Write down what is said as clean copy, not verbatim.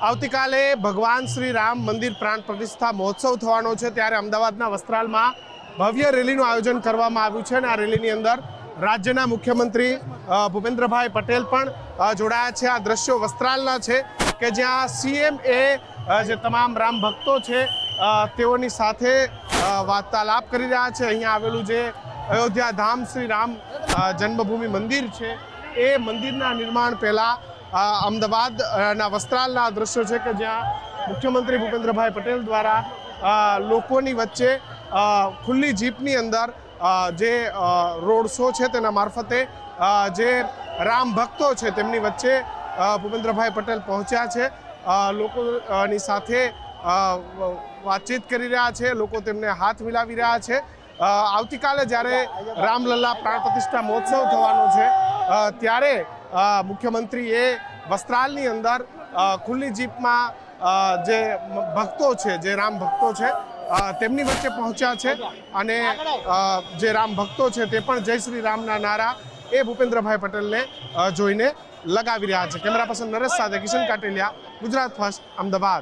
આવતીકાલે ભગવાન શ્રી રામ મંદિર પ્રાણ પ્રતિષ્ઠા મહોત્સવ થવાનો છે, ત્યારે અમદાવાદના વસ્ત્રાલમાં ભવ્ય રેલીનું આયોજન કરવામાં આવ્યું છે અને આ રેલીની અંદર રાજ્યના મુખ્યમંત્રી ભૂપેન્દ્રભાઈ પટેલ પણ જોડાયા છે। આ દ્રશ્યો વસ્ત્રાલના છે કે જ્યાં સીએમ જે તમામ રામ ભક્તો છે તેઓની સાથે વાર્તાલાપ કરી રહ્યા છે। અહીંયા આવેલું જે અયોધ્યા ધામ શ્રી રામ જન્મભૂમિ મંદિર છે એ મંદિરના નિર્માણ પહેલા અમદાવાદના વસ્ત્રાલના દ્રશ્યો છે કે જ્યાં મુખ્યમંત્રી ભૂપેન્દ્રભાઈ પટેલ દ્વારા લોકોની વચ્ચે ખુલ્લી જીપની અંદર જે રોડ શો છે તેના મારફતે જે રામ ભક્તો છે તેમની વચ્ચે ભૂપેન્દ્રભાઈ પટેલ પહોંચ્યા છે, લોકોની સાથે વાતચીત કરી રહ્યા છે, લોકો તેમને હાથ મિલાવી રહ્યા છે। આવતીકાલે જ્યારે રામલલ્લા પ્રાણ પ્રતિષ્ઠા મહોત્સવ થવાનો છે ત્યારે મુખ્યમંત્રીએ વસ્ત્રાલની અંદર ખુલ્લી જીપમાં જે ભક્તો છે, જે રામ ભક્તો છે તેમની વચ્ચે પહોંચ્યા છે અને જે રામ ભક્તો છે તે પણ જય શ્રી રામના નારા એ ભૂપેન્દ્રભાઈ પટેલને જોઈને લગાવી રહ્યા છે। કેમેરા પર્સન નરેશ સાથે કિશન કાટેલિયા, ગુજરાત ફર્સ્ટ, અમદાવાદ।